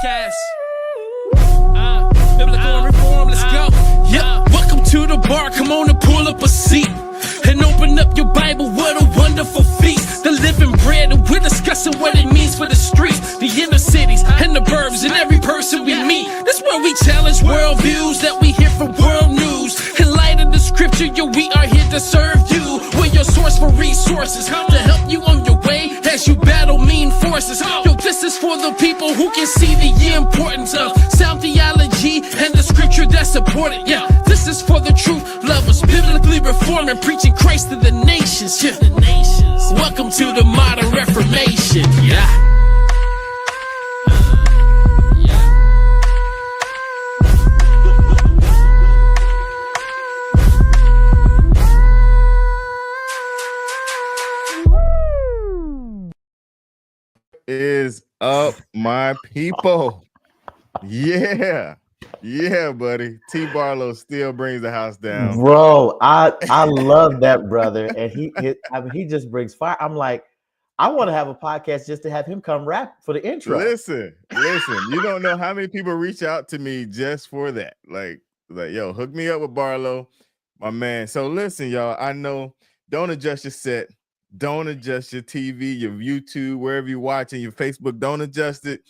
Podcast. Biblical and reform, let's go. Yeah, welcome to the bar. Come on and pull up a seat and open up your Bible. What a wonderful feast. The living bread, and we're discussing what it means for the streets, the inner cities, and the burbs, and every person we meet. This where we challenge worldviews that we hear from world news. In light of the scripture, yo, we are here to serve you. We're your source for resources to help you on your way as you battle mean forces. Yo, this is for the people who can see the importance of sound theology and the scripture that support it. Yeah, this is for the truth lovers, biblically reforming, preaching Christ to the nations. Yeah, the nations. Welcome to the modern Reformation. Yeah. Is up, my people? Yeah, buddy. T. Barlow still brings the house down, bro. I love that brother, and he just brings fire. I'm like, I want to have a podcast just to have him come rap for the intro. Listen. You don't know how many people reach out to me just for that. Like, yo, hook me up with Barlow, my man. So listen, y'all. I know. Don't adjust your set. Don't adjust your TV, your YouTube, wherever you're watching, your Facebook. Don't adjust it.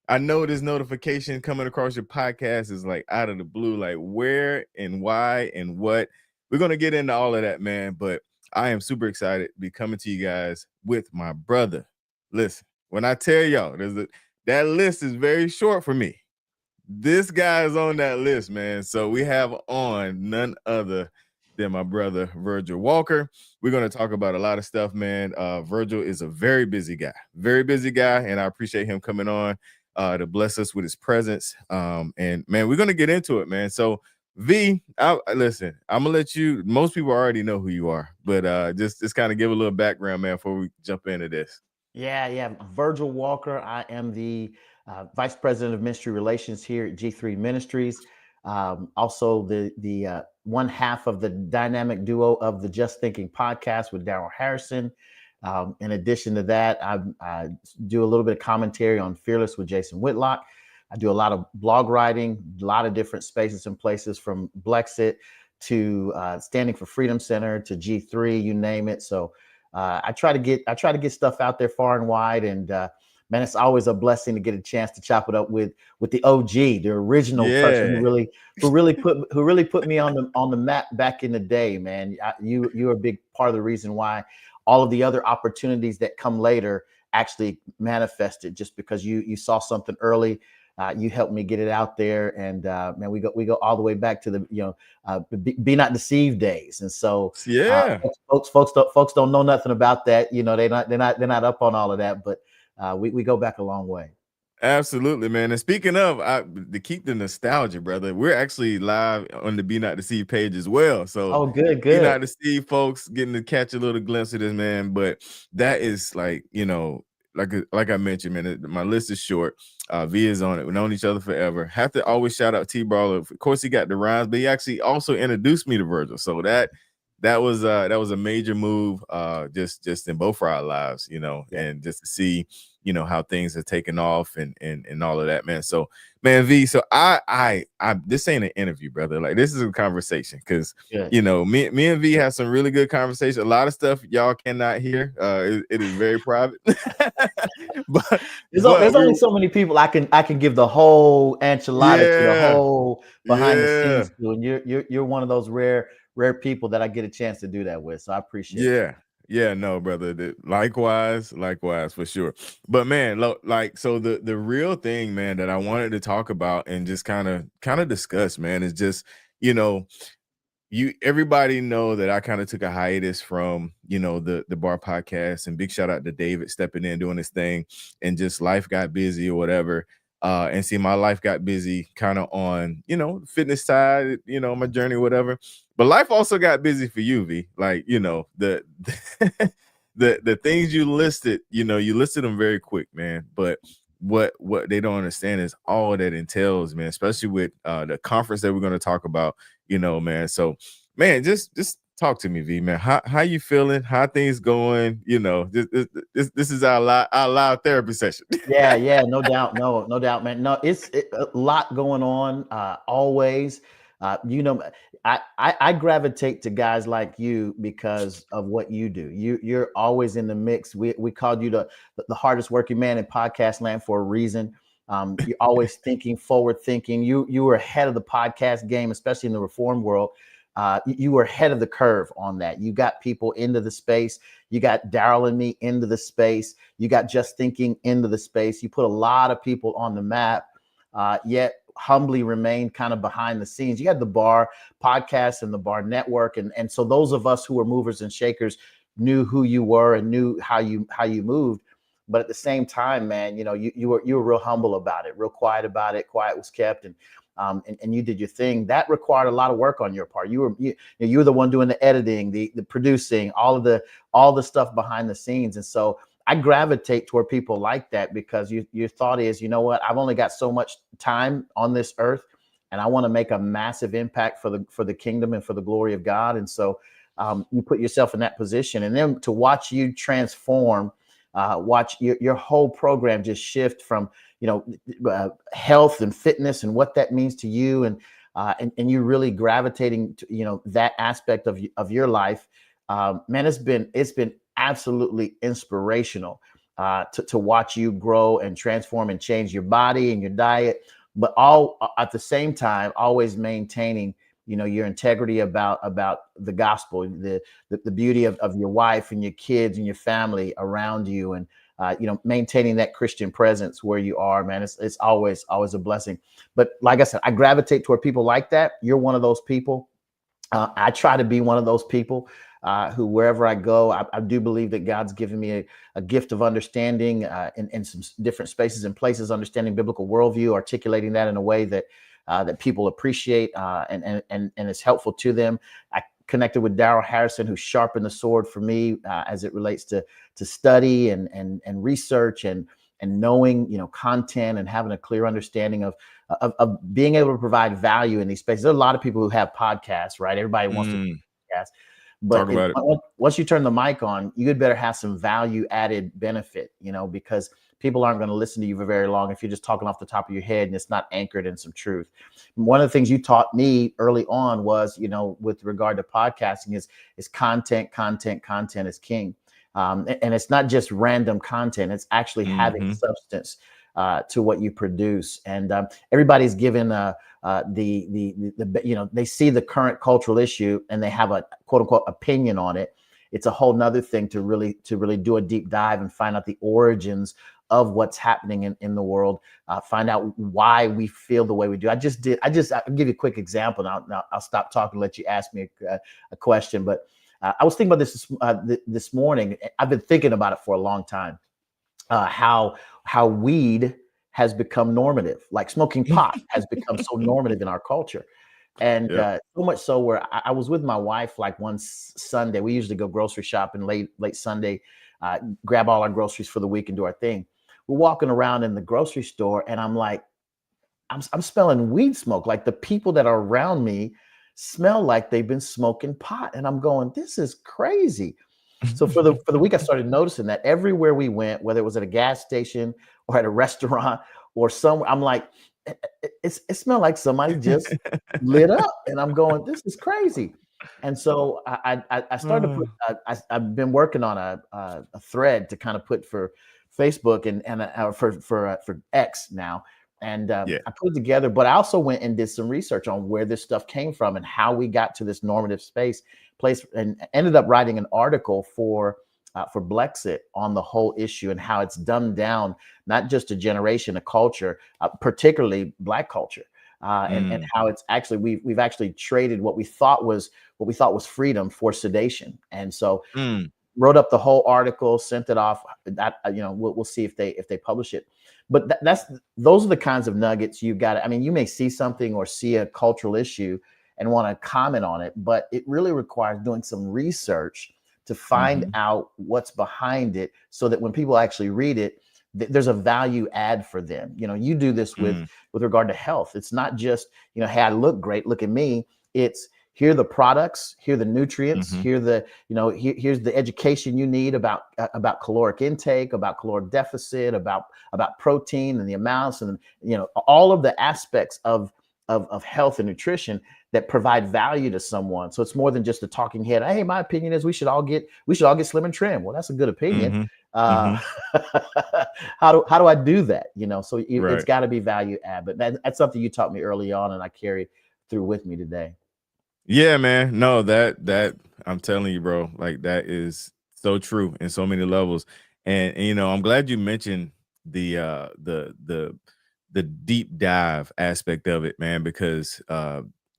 I know this notification coming across your podcast is like out of the blue, like where and why and what. We're going to get into all of that, man. But I am super excited to be coming to you guys with my brother. Listen, when I tell y'all, that list is very short for me. This guy is on that list, man. So we have on none other than my brother, Virgil Walker. We're going to talk about a lot of stuff, man. Virgil is a very busy guy, and I appreciate him coming on to bless us with his presence. And, man, we're going to get into it, man. So, V, listen, I'm going to let you, most people already know who you are, but just kind of give a little background, man, before we jump into this. Yeah. Virgil Walker. I am the Vice President of Ministry Relations here at G3 Ministries. Also the one half of the dynamic duo of the Just Thinking podcast with Daryl Harrison. In addition to that, I do a little bit of commentary on Fearless with Jason Whitlock. I do a lot of blog writing, a lot of different spaces and places, from Blexit to Standing for Freedom Center to G3, you name it. So I try to get stuff out there far and wide, and man, it's always a blessing to get a chance to chop it up with the OG, the original person who really put me on the map back in the day, man. You're a big part of the reason why all of the other opportunities that come later actually manifested, just because you saw something early. You helped me get it out there, and man, we go all the way back to the Be Not Deceived days. And so folks don't know nothing about that. They're not up on all of that, but we go back a long way. Absolutely, man. And speaking of, to keep the nostalgia, brother, we're actually live on the Be Not Deceived page as well. So, good. Be Not Deceived folks getting to catch a little glimpse of this, man. But that is like I mentioned, man, my list is short. V is on it. We've known each other forever. Have to always shout out T. Barlow. Of course, he got the rhymes, but he actually also introduced me to Virgil. So that was a major move, just in both of our lives, and just to see, how things have taken off and all of that, man. So, man, V, so I this ain't an interview, brother. Like, this is a conversation, because me and V have some really good conversation. A lot of stuff y'all cannot hear. It is very private. but there's only so many people I can give the whole enchilada to, the whole behind the scenes to, and you're one of those rare people that I get a chance to do that with. So I appreciate it. Yeah, no, brother. Likewise, for sure. But man, so the real thing, man, that I wanted to talk about and just kind of discuss, man, is just, everybody know that I kind of took a hiatus from, the B.A.R podcast, and big shout out to David stepping in, doing his thing, and just life got busy or whatever. And see, my life got busy kind of on, fitness side, my journey, whatever. But life also got busy for you, V. Like, the things you listed, you listed them very quick, man. But what they don't understand is all that entails, man, especially with the conference that we're going to talk about, man. So, man, just talk to me, V man. How you feeling? How things going? You know, this is our loud therapy session. Yeah, no doubt, no doubt, man. No, a lot going on. Always, you know, I gravitate to guys like you because of what you do. You're always in the mix. We called you the hardest working man in podcast land for a reason. You're always thinking, forward thinking. You were ahead of the podcast game, especially in the reform world. You were ahead of the curve on that. You got people into the space. You got Daryl and me into the space. You got Just Thinking into the space. You put a lot of people on the map, yet humbly remain kind of behind the scenes. You had the B.A.R podcast and the B.A.R network. And so those of us who were movers and shakers knew who you were and knew how you moved. But at the same time, man, you know, you were real humble about it, real quiet about it. Quiet was kept. And you did your thing. That required a lot of work on your part. You were the one doing the editing, the producing, all the stuff behind the scenes. And so I gravitate toward people like that because your thought is, you know what, I've only got so much time on this earth, and I want to make a massive impact for the kingdom and for the glory of God. And so you put yourself in that position, and then to watch you transform, watch your whole program just shift from, you know, health and fitness and what that means to you, and you really gravitating to, you know, that aspect of your life. Man, it's been absolutely inspirational to watch you grow and transform and change your body and your diet, but all at the same time always maintaining, you know, your integrity about the gospel, the beauty of your wife and your kids and your family around you, and you know, maintaining that Christian presence where you are, man. It's always a blessing. But like I said, I gravitate toward people like that. You're one of those people. I try to be one of those people who, wherever I go, I do believe that God's given me a gift of understanding in some different spaces and places, understanding biblical worldview, articulating that in a way that that people appreciate and is helpful to them. I connected with Daryl Harrison, who sharpened the sword for me as it relates to study and research and knowing, you know, content and having a clear understanding of being able to provide value in these spaces. There are a lot of people who have podcasts, right? Everybody wants to podcast, but once you turn the mic on, you had better have some value added benefit, you know, because people aren't going to listen to you for very long if you're just talking off the top of your head and it's not anchored in some truth. One of the things you taught me early on was, you know, with regard to podcasting is content is king. And it's not just random content. It's actually having substance to what you produce. And everybody's given the you know, they see the current cultural issue and they have a quote unquote opinion on it. It's a whole nother thing to really do a deep dive and find out the origins of what's happening in the world, find out why we feel the way we do. I'll give you a quick example. Now I'll stop talking and let you ask me a question. But I was thinking about this morning. I've been thinking about it for a long time, how weed has become normative, like smoking pot has become so normative in our culture. And so much so where I was with my wife, like one Sunday, we usually go grocery shopping late Sunday, grab all our groceries for the week and do our thing. We're walking around in the grocery store and I'm like, I'm smelling weed smoke. Like the people that are around me smell like they've been smoking pot. And I'm going, this is crazy. So for the week, I started noticing that everywhere we went, whether it was at a gas station or at a restaurant or somewhere, I'm like, it smelled like somebody just lit up. And I'm going, this is crazy. And so I started to put, I've been working on a thread to kind of put for Facebook and for X now. And I put it together, but I also went and did some research on where this stuff came from and how we got to this normative place, and ended up writing an article for Blexit on the whole issue and how it's dumbed down, not just a generation, a culture, particularly Black culture, and how it's actually we've actually traded what we thought was freedom for sedation. And so wrote up the whole article, sent it off. That we'll see if they publish it. But those are the kinds of nuggets you got. I mean, you may see something or see a cultural issue and want to comment on it, but it really requires doing some research to find out what's behind it, so that when people actually read it, there's a value add for them. You know, you do this with regard to health. It's not just, hey, I look great, look at me. It's, here are the products, here are the nutrients, Mhm. here the, here's the education you need about caloric intake, about caloric deficit, about protein and the amounts, and all of the aspects of health and nutrition that provide value to someone. So it's more than just a talking head. Hey, my opinion is we should all get slim and trim. Well, that's a good opinion. Mhm. Uh, Mhm. how do I do that? So it's Right. got to be value add. But that's something you taught me early on, and I carry through with me today. Yeah, man. No, that I'm telling you, bro, like that is so true in so many levels. And I'm glad you mentioned the deep dive aspect of it, man, because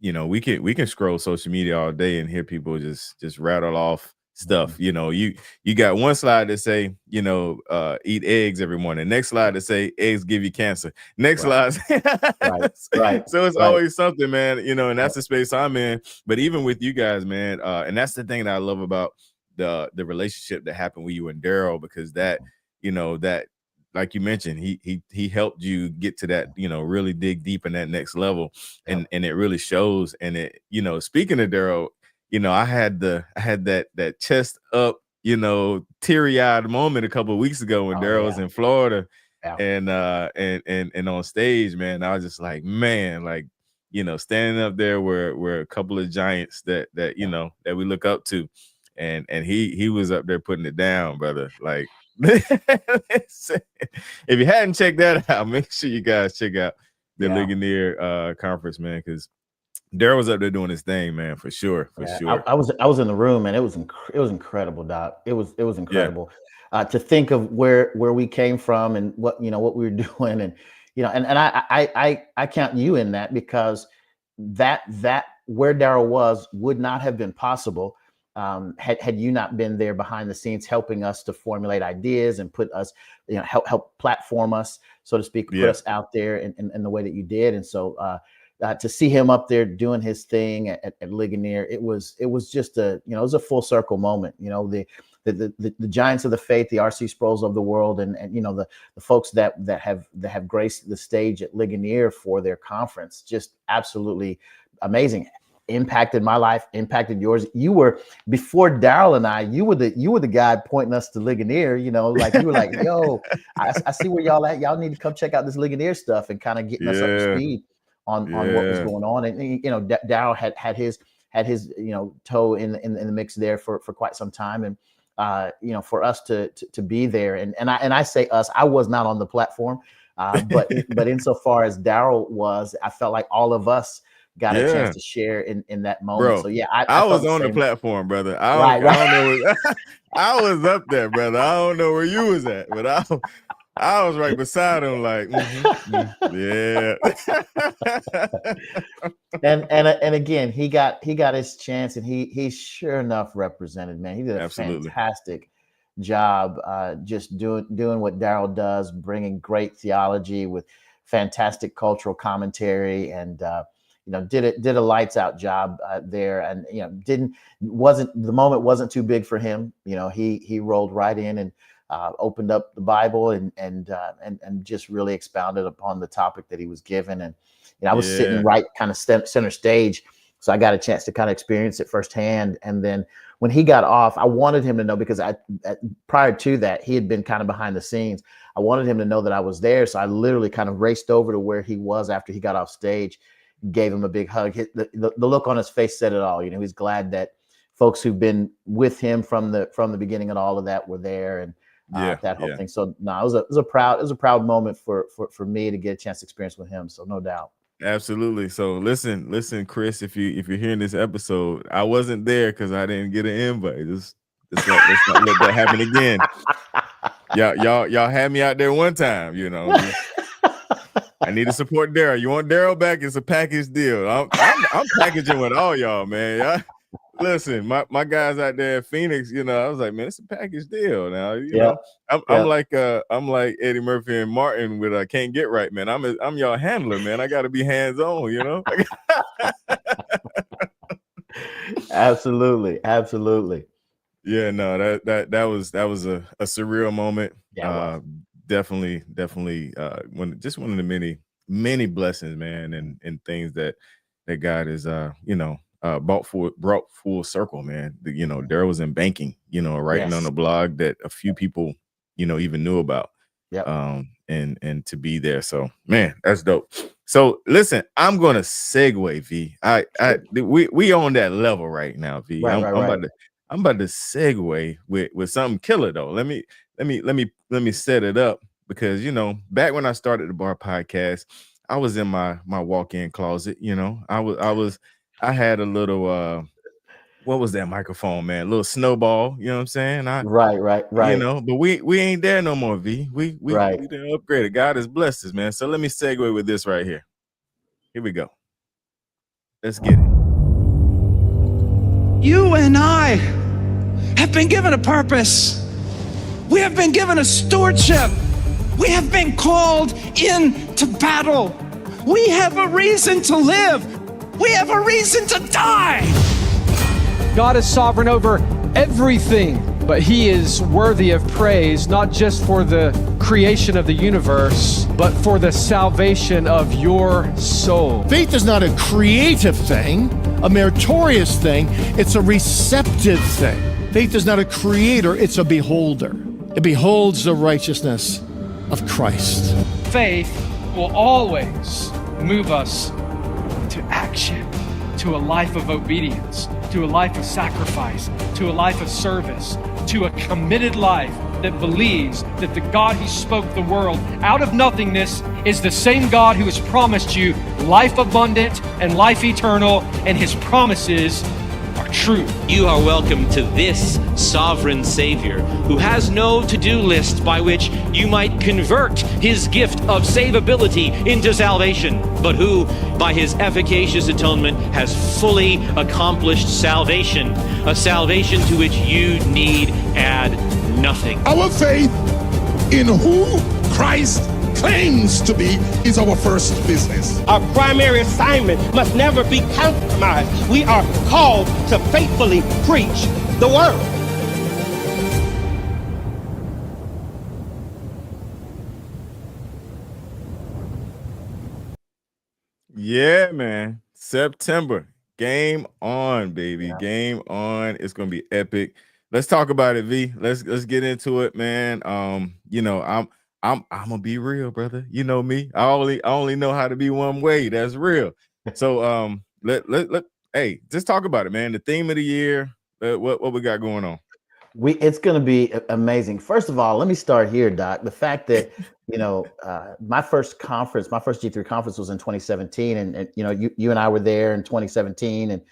we can scroll social media all day and hear people just rattle off stuff. Mhm. You got one slide that say, eat eggs every morning. Next slide that say eggs give you cancer. Next Right, slide. right, right, So it's right. always something, man, and Yep, that's the space I'm in. But even with you guys, man, and that's the thing that I love about the relationship that happened with you and Daryl, because that like you mentioned, he helped you get to that, really dig deep in that next level, yep. and it really shows. And it, speaking of Daryl, I had that chest up, teary-eyed moment a couple of weeks ago when Oh Daryl was yeah, in Florida, yeah, and on stage, man. I was just like, man, like, standing up there where a couple of giants that yeah. that we look up to, and he was up there putting it down, brother. Like, if you hadn't checked that out, make sure you guys check out the Yeah. Ligonier conference, man, because Daryl was up there doing his thing, man, for sure, for Yeah, I, sure. I was I was in the room, and it was incredible, Doc. It was Yeah. incredible to think of where we came from and what we were doing, and I count you in that, because that where Daryl was would not have been possible had you not been there behind the scenes helping us to formulate ideas and put us, help platform us, so to speak, put Yeah. us out there in the way that you did. And so to see him up there doing his thing at Ligonier, it was just it was a full circle moment. The giants of the faith, the RC Sproles of the world, and the folks that have graced the stage at Ligonier for their conference, just absolutely amazing. Impacted my life, impacted yours. You were, before Daryl and I, you were the guy pointing us to Ligonier. Like you were like, yo, I see where y'all at. Y'all need to come check out this Ligonier stuff, and kind of getting us up to Yeah. speed on what was Yeah. going on. And Daryl had his toe in the mix there for quite some time. And for us to be there, and I say us, I was not on the platform, but insofar as Daryl was, I felt like all of us got a chance Yeah. to share in that moment. So Bro, yeah, I I felt was the on the same. platform, brother. I Right, don't I right. don't know where I was up there, brother. I don't know where you was at, but I was right beside him, like, yeah. And again, he got his chance, and he sure enough represented, man. He did a Absolutely. fantastic job, just doing what Daryl does, bringing great theology with fantastic cultural commentary, and did a lights out job there. And the moment wasn't too big for him. He rolled right in and opened up the Bible, and just really expounded upon the topic that he was given. And I was sitting Yeah. right kind of center stage, so I got a chance to kind of experience it firsthand. And then when he got off, I wanted him to know, because prior to that, he had been kind of behind the scenes. I wanted him to know that I was there, so I literally kind of raced over to where he was after he got off stage, gave him a big hug. The look on his face said it all. He's glad that folks who've been with him from the beginning and all of that were there, and Yeah. that whole Yeah. thing. So no, it was a proud moment for me to get a chance to experience with him. So no doubt. Absolutely. So listen, Chris, if you're hearing this episode, I wasn't there because I didn't get an invite. Let's not let that happen again. Y'all had me out there one time, I need to support Daryl. You want Daryl back? It's a package deal. I'm packaging with all y'all, man. Listen, my guys out there at Phoenix, I was like, man, it's a package deal. Now, Yeah, I'm yeah. like Eddie Murphy and Martin with Can't Get Right, man. I'm y'all handler, man. I got to be hands on, Absolutely, absolutely. Yeah, no, that was a surreal moment. Yeah, it was. Definitely, one of the many blessings, man, and things that God is brought full circle, man. Daryl was in banking, writing on Yes. a blog that a few people, even knew about. Yep. And to be there. So man, that's dope. So listen, I'm gonna segue, V. We on that level right now, V. Right, I'm right, I'm right. about to segue with something killer though. Let me set it up because back when I started the B.A.R podcast, I was in my walk-in closet. I had a little what was that microphone, man? A little snowball, you know what I'm saying? Right, right, right. But we ain't there no more, V. We Right. done upgraded. God has blessed us, man. So let me segue with this right here. Here we go. Let's get it. You and I have been given a purpose. We have been given a stewardship. We have been called into battle. We have a reason to live. We have a reason to die. God is sovereign over everything, but he is worthy of praise, not just for the creation of the universe, but for the salvation of your soul. Faith is not a creative thing, a meritorious thing. It's a receptive thing. Faith is not a creator, it's a beholder. It beholds the righteousness of Christ. Faith will always move us to action, to a life of obedience, to a life of sacrifice, to a life of service, to a committed life that believes that the God who spoke the world out of nothingness is the same God who has promised you life abundant and life eternal, and his promises are true. You are welcome to this sovereign Savior who has no to-do list by which you might convert his gift of savability into salvation, but who, by his efficacious atonement, has fully accomplished salvation, a salvation to which you need add nothing. Our faith in who Christ claims to be is our first business. Our primary assignment must never be compromised. We are called to faithfully preach the word. Yeah, man. September. Game on, baby. Yeah. Game on. It's gonna be epic. Let's talk about it, V. Let's get into it, man. I'm gonna be real, brother. You know me. I only know how to be one way. That's real. So hey, just talk about it, man. The theme of the year. What we got going on? It's going to be amazing. First of all, let me start here, Doc. The fact that my first G3 conference was in 2017, and you and I were there in 2017, and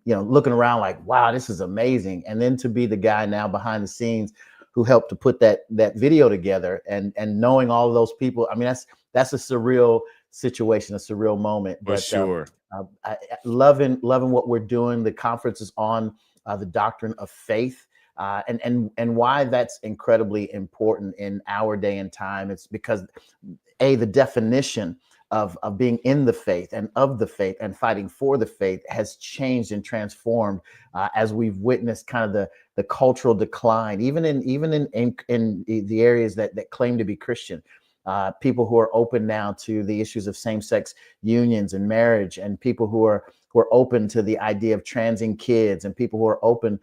looking around like, wow, this is amazing. And then to be the guy now behind the scenes who helped to put that video together, and knowing all of those people, I mean, that's a surreal situation, a surreal moment. For sure. Loving what we're doing. The conference is on the doctrine of faith. And why that's incredibly important in our day and time. It's because the definition of being in the faith and of the faith and fighting for the faith has changed and transformed as we've witnessed kind of the cultural decline, even in the areas that claim to be Christian. People who are open now to the issues of same-sex unions and marriage, and people who are open to the idea of transing kids, and people who are open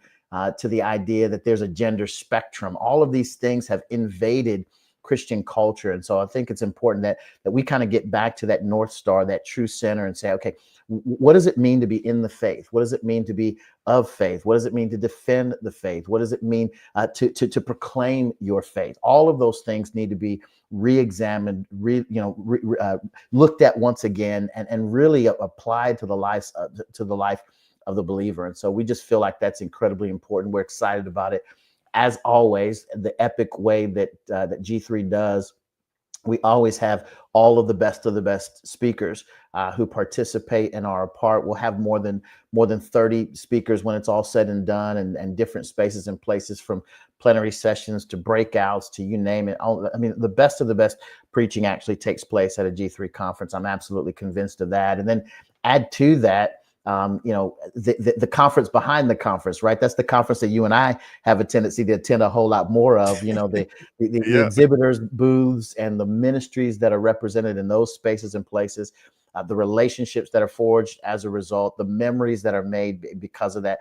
to the idea that there's a gender spectrum. All of these things have invaded Christian culture. And so I think it's important that we kind of get back to that North Star, that true center, and say, okay, what does it mean to be in the faith? What does it mean to be of faith? What does it mean to defend the faith? What does it mean to proclaim your faith? All of those things need to be re-examined, looked at once again, and really applied to the life of the believer. And so we just feel like that's incredibly important. We're excited about it. As always, the epic way that G3 does, we always have all of the best speakers who participate and are a part. We'll have more than 30 speakers when it's all said and done, and different spaces and places, from plenary sessions to breakouts to you name it. I mean, the best of the best preaching actually takes place at a G3 conference. I'm absolutely convinced of that. And then add to that, the conference behind the conference, right? That's the conference that you and I have a tendency to attend a whole lot more of, the exhibitors booths and the ministries that are represented in those spaces and places. the relationships that are forged as a result, the memories that are made because of that,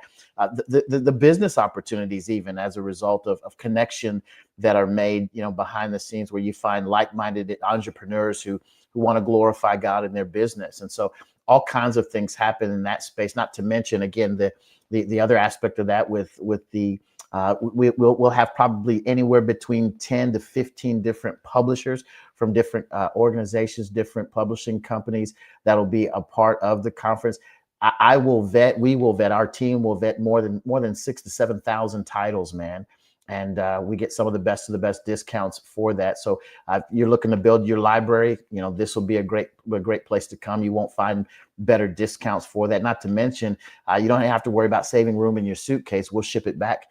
the business opportunities even as a result of connection that are made, behind the scenes, where you find like-minded entrepreneurs who want to glorify God in their business. And so all kinds of things happen in that space, not to mention, again, the other aspect of that with the we'll have probably anywhere between 10 to 15 different publishers from different organizations, different publishing companies that'll be a part of the conference. We will vet, our team will vet more than 6,000 to 7,000 titles, man. And we get some of the best discounts for that. So you're looking to build your library, this will be a great place to come. You won't find better discounts for that. Not to mention, you don't have to worry about saving room in your suitcase. We'll ship it back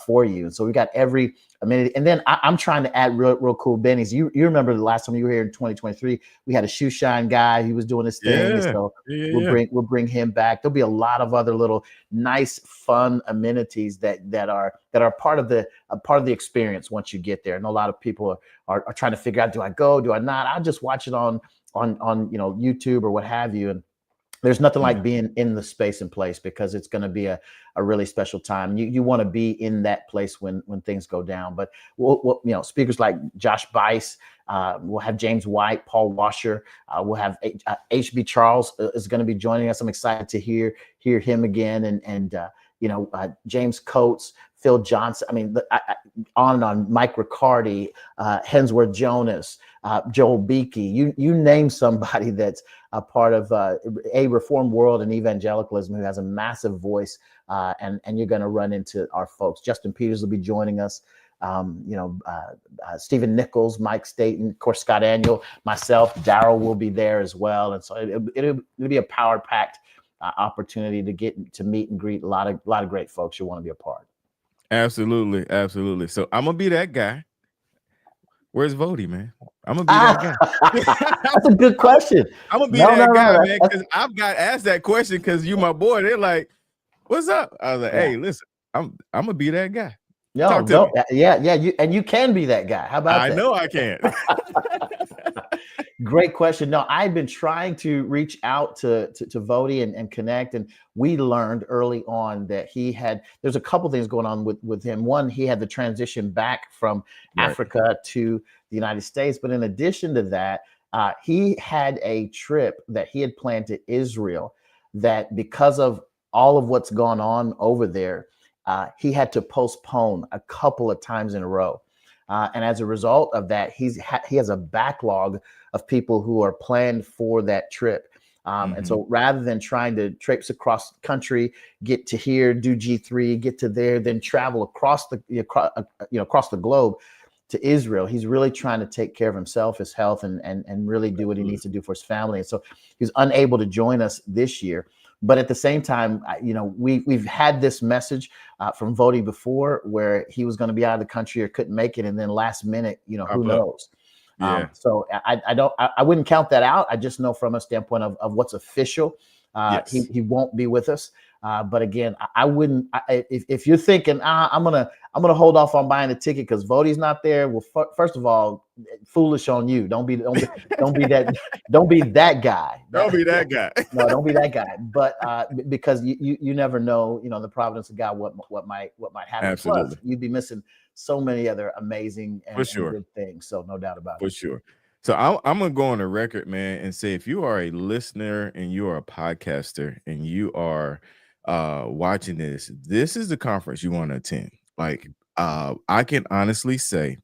for you. And so we got every amenity. And then I'm trying to add real cool bennies. You remember the last time you were here in 2023, we had a shoe shine guy. He was doing his thing. Yeah. So Yeah. we'll bring him back. There'll be a lot of other little nice, fun amenities that are part of the experience once you get there. And a lot of people are trying to figure out, do I go? Do I not? I'll just watch it on YouTube or what have you. And there's nothing like being in the space and place, because it's going to be a really special time. You want to be in that place when things go down. But we'll speakers like Josh Bice, we'll have James White, Paul Washer, we'll have H.B. Charles is going to be joining us. I'm excited to hear him again, and James Coates, Phil Johnson. I mean, on and on. Mike Riccardi, Hensworth Jonas, Joel Beakey. You name somebody that's a part of a reformed world and evangelicalism who has a massive voice, and you're going to run into our folks. Justin Peters will be joining us. Stephen Nichols, Mike Staten, of course, Scott Aniol, myself, Daryl will be there as well. And so it'll be a power-packed opportunity to get to meet and greet a lot of great folks you want to be a part. Absolutely. So I'm gonna be that guy. Where's Vody, man? I'm gonna be that guy. That's a good question. I'm gonna be that guy, man, because I've got asked that question because you my boy. They're like, "What's up?" I was like, "Hey, listen, I'm gonna be that guy." You can be that guy. How about that? I know I can. Great question. No, I've been trying to reach out to Vody and connect, and we learned early on that there's a couple things going on with him. One, he had the transition back from Africa to the United States, but in addition to that, he had a trip that he had planned to Israel that, because of all of what's gone on over there, he had to postpone a couple of times in a row. And as a result of that, he has a backlog of people who are planned for that trip. And so rather than trying to traipse across the country, get to here, do G3, get to there, then travel across the globe to Israel, he's really trying to take care of himself, his health, and really do what he needs to do for his family. And so he's unable to join us this year. But at the same time, we've had this message from Vody before, where he was going to be out of the country or couldn't make it, and then last minute, who knows? Yeah. So I wouldn't count that out. I just know from a standpoint of what's official, he won't be with us. But again, I wouldn't. If you're thinking, I'm gonna hold off on buying a ticket because Vody's not there. Well, first of all, foolish on you. Don't be that. Don't be that guy. Don't be that guy. No, don't be that guy. But because you never know, the providence of God, what might happen. Absolutely. Plus, you'd be missing so many other amazing and good things. So no doubt about it. For sure. So I'm gonna go on the record, man, and say, if you are a listener and you are a podcaster and you are watching this is the conference you want to attend. Like, I can honestly say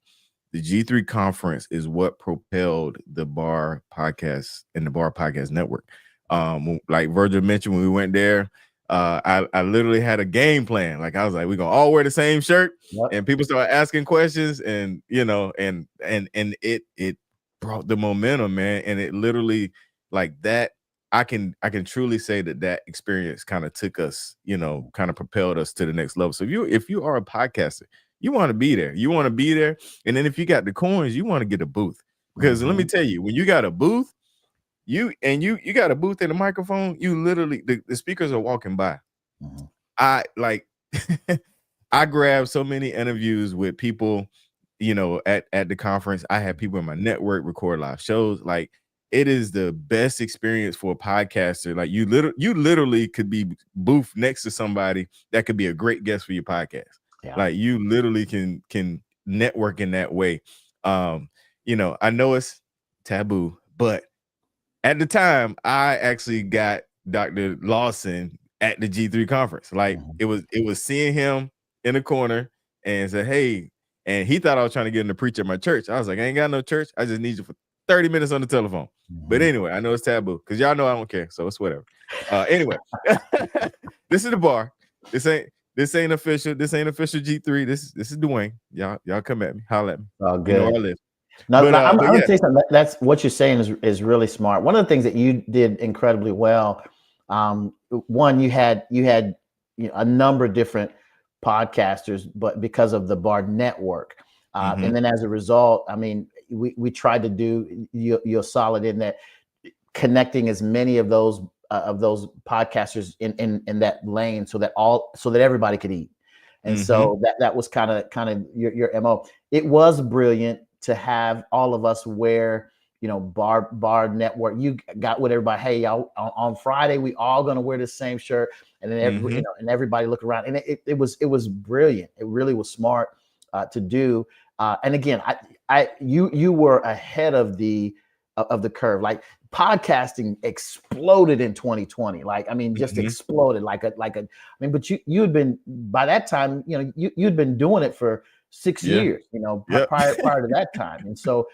the G3 conference is what propelled the B.A.R podcast and the B.A.R podcast network. Like Virgil mentioned, when we went there, I literally had a game plan. Like, I was like, we're gonna all wear the same shirt, and people started asking questions, and and it brought the momentum, man. And it literally, like, that I can truly say that experience kind of took us, kind of propelled us to the next level. So if you are a podcaster, you want to be there. You want to be there. And then if you got the coins, you want to get a booth. Because let me tell you, when you got a booth, you got a booth and a microphone, you literally, the speakers are walking by. I grabbed so many interviews with people, at the conference. I had people in my network record live shows. Like, it is the best experience for a podcaster. Like you literally could be booth next to somebody that could be a great guest for your podcast. Yeah. Like you literally can network in that way. You know, I know it's taboo, but at the time I actually got Dr. Lawson at the G3 conference. Like it was seeing him in the corner and said, hey, and he thought I was trying to get him to preach at my church. I was like, I ain't got no church. I just need you for 30 minutes on the telephone. But anyway, I know it's taboo because y'all know I don't care. So it's whatever. Anyway, this is the bar. This ain't official. This ain't official G3. This is Dawain. Y'all come at me. Holla at me. Oh, good. You know where I live. No, But, I'm but gonna yeah. tell you something. That's what you're saying is really smart. One of the things that you did incredibly well. One, you had a number of different podcasters, but because of the B.A.R network, and then as a result, I mean, we tried to do you're solid in that, connecting as many of those podcasters in that lane so that everybody could eat. And so that was kind of your MO. It was brilliant to have all of us wear, B.A.R network. You got with everybody. Hey, y'all, on Friday we all gonna wear the same shirt, and then and everybody look around, and it was brilliant. It really was smart to do. And again, you were ahead of the curve. Like podcasting exploded in 2020. Like, I mean, just exploded I mean, but you had been, by that time, you'd been doing it for 6 years, prior to that time. And so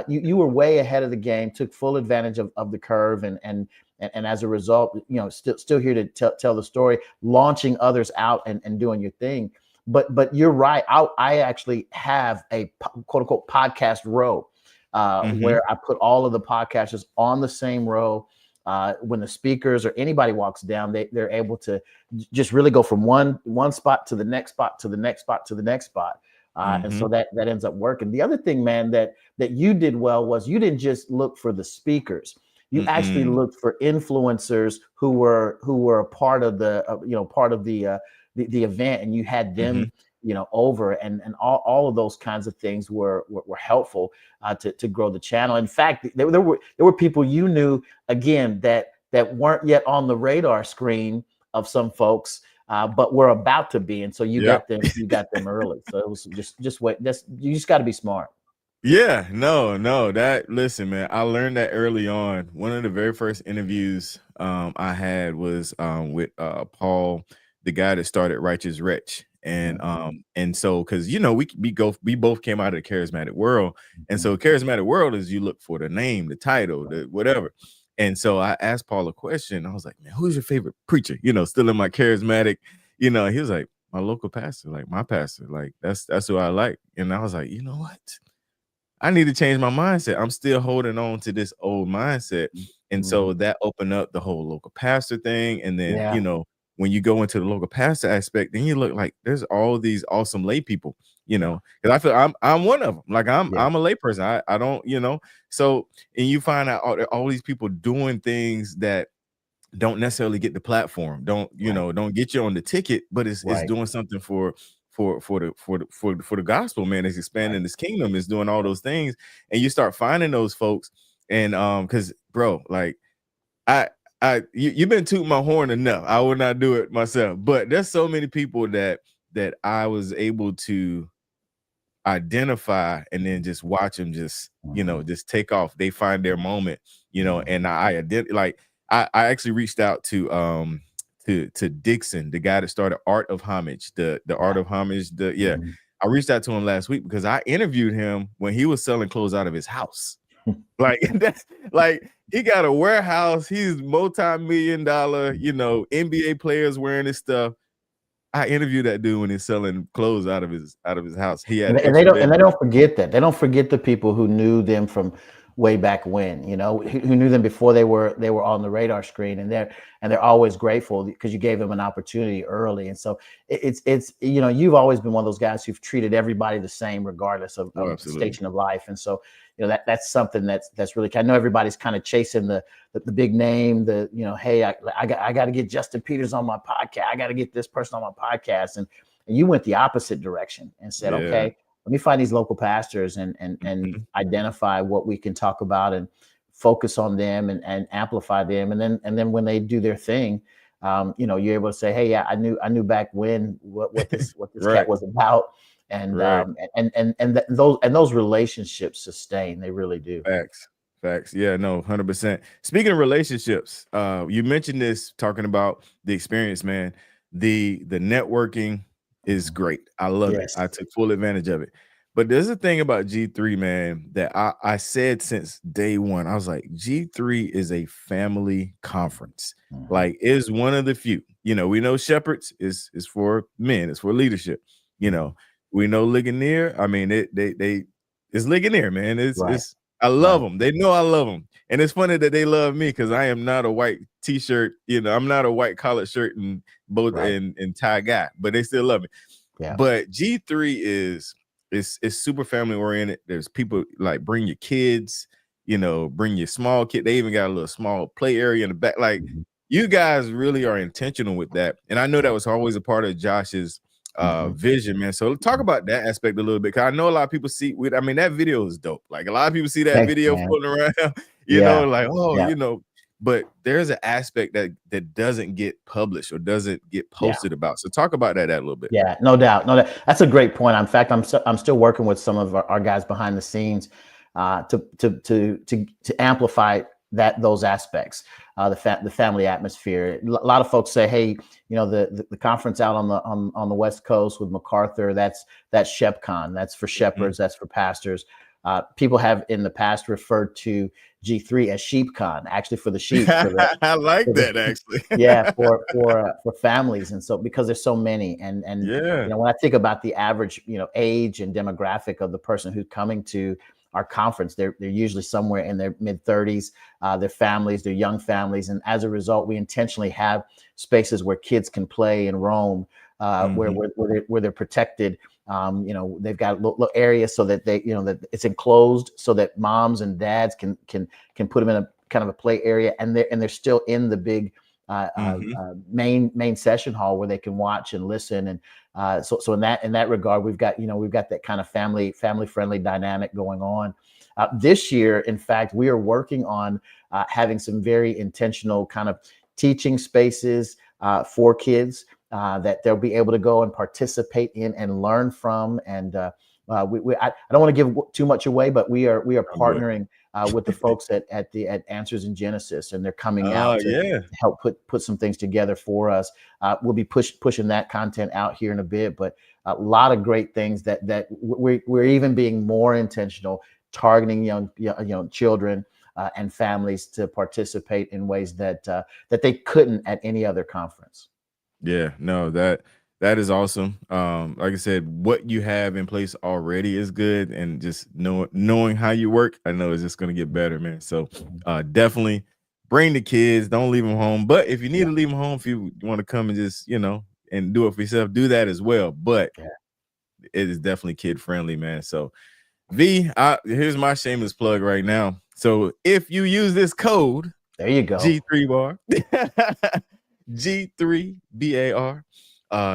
you were way ahead of the game, took full advantage of the curve. And as a result, still here to tell the story, launching others out and doing your thing. But you're right. I actually have a quote unquote podcast row. Where I put all of the podcasters on the same row. When the speakers or anybody walks down, they're able to just really go from one spot to the next spot to the next spot to the next spot. And so that ends up working. The other thing, man, that you did well was you didn't just look for the speakers. You actually looked for influencers who were a part of the event, and you had them over, and all of those kinds of things were helpful to grow the channel. In fact, there were people you knew, again, that weren't yet on the radar screen of some folks, but were about to be, and so you got them early. So it was just wait. You just got to be smart. Yeah, no, listen, man, I learned that early on. One of the very first interviews I had was with Paul, the guy that started Righteous Wretch. And so, because we both came out of the charismatic world, and so charismatic world is you look for the name, the title, the whatever. And so I asked Paul a question. I was like, man, who's your favorite preacher? Still in my charismatic, he was like, my local pastor, like my pastor, like that's who I like. And I was like, you know what? I need to change my mindset. I'm still holding on to this old mindset. And so that opened up the whole local pastor thing. And then, when you go into the local pastor aspect, then you look like there's all these awesome lay people, because I feel I'm one of them. Like I'm a lay person. I don't, so, and you find out all these people doing things that don't necessarily get the platform, don't get you on the ticket, but it's doing something for the gospel, man. It's expanding this kingdom, is doing all those things, and you start finding those folks. And because bro, like you've been tooting my horn enough. I would not do it myself, but there's so many people that I was able to identify and then just watch them just just take off. They find their moment, and I did, like I actually reached out to Dixon, the guy that started Art of Homage, the Art of Homage. I reached out to him last week because I interviewed him when he was selling clothes out of his house. Like that's like he got a warehouse. He's multi-million-dollar, NBA players wearing his stuff. I interviewed that dude when he's selling clothes out of his house. He had and they don't forget that. They don't forget the people who knew them from way back when, who knew them before they were on the radar screen, and they're always grateful because you gave them an opportunity early. And so it's you've always been one of those guys who've treated everybody the same regardless of the station of life. And so that's something that's really, I know everybody's kind of chasing the big name, hey, I got to get Justin Peters on my podcast, I got to get this person on my podcast, and you went the opposite direction and said, okay, let me find these local pastors and identify what we can talk about and focus on them and amplify them. And then when they do their thing, you're able to say, hey, yeah, I knew back when what this Right. cat was about. And Right. those relationships sustain. They really do. Facts. Yeah, no, 100%. Speaking of relationships, you mentioned this talking about the experience, man. The networking is great. I love it. Yes. I took full advantage of it. But there's a thing about G3, man, that I said since day one. I was like, G3 is a family conference. Like, is one of the few. We know Shepherds is for men, it's for leadership. We know Ligonier. I mean, it's Ligonier, man. It's I love them. They know I love them. And it's funny that they love me because I am not a white t-shirt. I'm not a white collared shirt and both and tie guy, but they still love me. Yeah. But G3 is super family oriented. There's people like bring your kids, bring your small kid. They even got a little small play area in the back. Like you guys really are intentional with that. And I know that was always a part of Josh's vision, man. So talk about that aspect a little bit, because I know a lot of people see that video is dope. Like a lot of people see that video floating around, but there's an aspect that doesn't get published or doesn't get posted about. So talk about that a little bit. Yeah, no doubt. That's a great point. In fact, I'm still working with some of our guys behind the scenes to amplify those aspects, the family atmosphere. A lot of folks say, hey, the conference out on the West Coast with MacArthur, that's ShepCon, that's for shepherds, that's for pastors. People have in the past referred to G3 as SheepCon, actually for the sheep. I like that actually. Yeah, for families, and so because there's so many, and when I think about the average age and demographic of the person who's coming to our conference, they're usually somewhere in their mid-30s. Their families, their young families, and as a result, we intentionally have spaces where kids can play and roam, where they're protected. They've got little areas so that that it's enclosed, so that moms and dads can put them in a kind of a play area, and they're still in the big main session hall where they can watch and listen. And so in that regard, we've got that kind of family friendly dynamic going on. This year, in fact, we are working on having some very intentional kind of teaching spaces for kids that they'll be able to go and participate in and learn from. And I don't want to give too much away, but we are partnering with the folks at Answers in Genesis, and they're coming out to help put some things together for us. We'll be pushing that content out here in a bit, but a lot of great things that we're even being more intentional, targeting young children and families to participate in ways that they couldn't at any other conference. Yeah, no, that is awesome. Like I said, what you have in place already is good, and just knowing how you work, I know it's just going to get better, man. So definitely bring the kids. Don't leave them home. But if you need to leave them home, if you want to come and just and do it for yourself, do that as well. But it is definitely kid friendly, man. So here's my shameless plug right now. So if you use this code, there you go, G3 BAR. G3 B.A.R.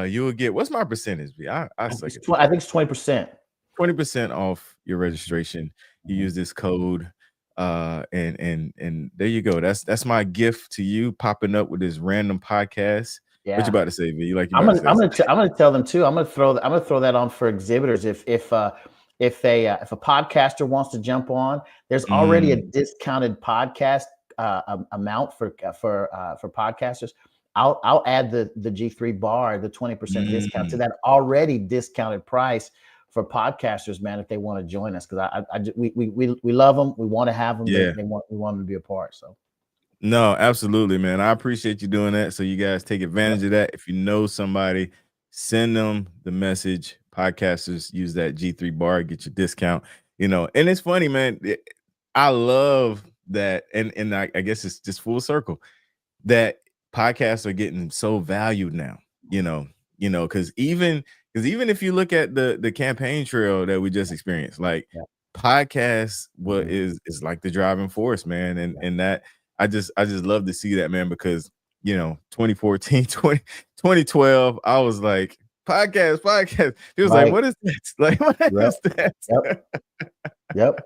You will get, what's my percentage? I think it's 20%. 20% off your registration. You use this code, and there you go. That's my gift to you, popping up with this random podcast. Yeah. What you about to say, V? I'm gonna tell them too. I'm gonna throw that on for exhibitors. If a podcaster wants to jump on, there's already a discounted podcast amount for podcasters. I'll add the G3 BAR, the 20% discount to that already discounted price for podcasters, man, if they want to join us, because we love them, we want to have them, we want them to be a part. So no, absolutely, man. I appreciate you doing that. So you guys take advantage of that. If you know somebody, send them the message. Podcasters, use that G3 BAR, get your discount. And it's funny, man. I love that, and I guess it's just full circle that podcasts are getting so valued now, because even if you look at the campaign trail that we just experienced, like podcasts is like the driving force, man. And that I just love to see that, man, because 2014, 2012, I was like, podcast. He was like, what is that? Like, what is that? Yep.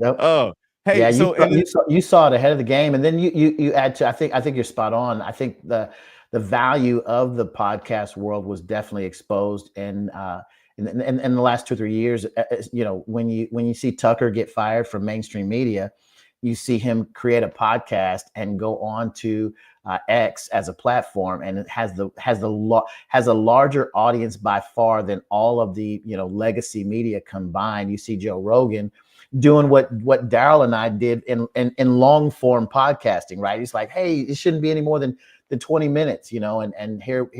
Oh, Hey, Yeah, so and you saw it ahead of the game, and then you add to. I think you're spot on. I think the value of the podcast world was definitely exposed in the last 2 or 3 years. You know, when you see Tucker get fired from mainstream media, you see him create a podcast and go on to X as a platform, and it has a larger audience by far than all of the legacy media combined. You see Joe Rogan doing what Daryl and I did in long form podcasting, right? He's like, hey, it shouldn't be any more than 20 minutes, and here,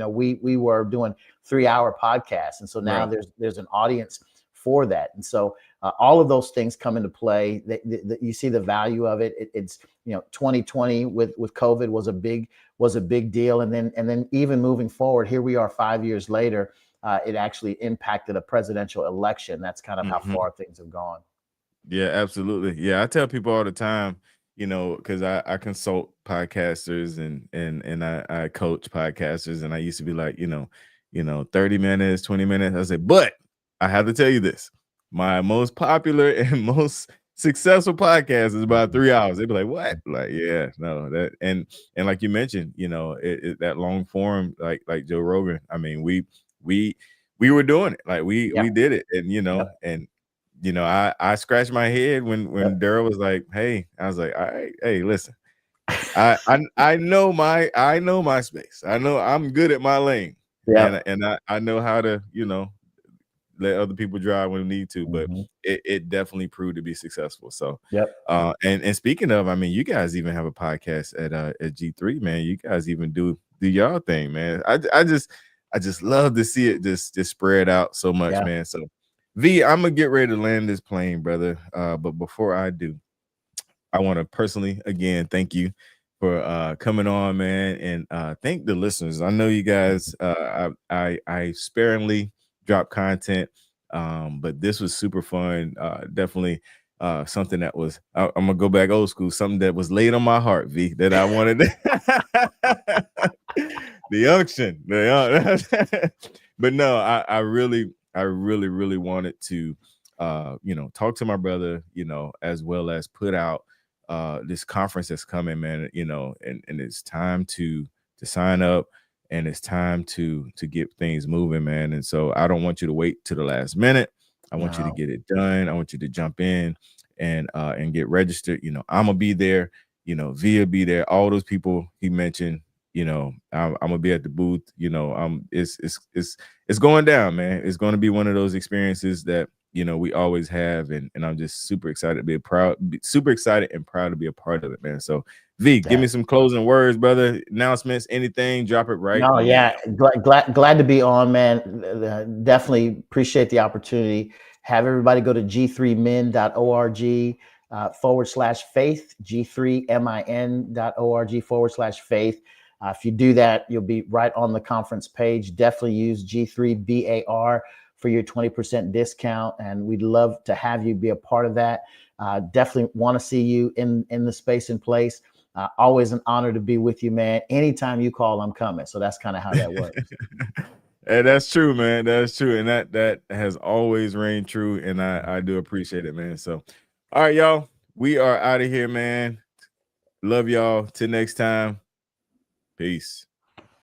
we were doing 3-hour podcasts. And so now right. there's an audience for that. And so all of those things come into play. You see the value of it. It's 2020 with COVID was a big deal. And then even moving forward, here we are 5 years later. It actually impacted a presidential election. That's kind of how far things have gone. Yeah, absolutely. Yeah, I tell people all the time, because I consult podcasters and I coach podcasters, and I used to be like, 30 minutes, 20 minutes. I say, but I have to tell you this: my most popular and most successful podcast is about 3 hours. They'd be like, what? Like, yeah, no, that and like you mentioned, that long form, like Joe Rogan. I mean, we were doing it, like we did it, and Yep. and I scratched my head when Yep. Daryl was like, "Hey," I was like, "All right, hey, listen, I know my space. I know I'm good at my lane, Yep. and I know how to let other people drive when they need to. But Mhm. it definitely proved to be successful. So, Yep. and speaking of, I mean, you guys even have a podcast at G3, man. You guys even do y'all thing, man. I just love to see it just spread out so much, Yeah. man. So. V, I'm gonna get ready to land this plane, brother. But before I do, I want to personally again thank you for coming on, man, and thank the listeners. I know you guys. I sparingly drop content, but this was super fun. Definitely something that was. I'm gonna go back old school. Something that was laid on my heart, V, that I wanted. The unction, but no, I really wanted to talk to my brother, as well as put out this conference that's coming, man, and it's time to sign up, and it's time to get things moving, man. And so I don't want you to wait to the last minute. I want you to No. get it done. I want you to jump in and get registered. I'm gonna be there, Via be there, all those people he mentioned. I'm gonna be at the booth. It's going down, man. It's going to be one of those experiences that we always have, and I'm just super excited to super excited and proud to be a part of it, man. So, V, give me some closing words, brother. Announcements, anything, drop it right No, now. yeah, glad to be on, man. Definitely appreciate the opportunity. Have everybody go to g3min.org /faith, g3min.org /faith. If you do that, you'll be right on the conference page. Definitely use G3 B.A.R for your 20% discount, and we'd love to have you be a part of that. Definitely want to see you in the space and place. Always an honor to be with you, man. Anytime you call, I'm coming. So that's kind of how that works. Hey, that's true, man. That's true. And that has always reigned true. And I do appreciate it, man. So, all right, y'all. We are out of here, man. Love y'all. Till next time. Peace.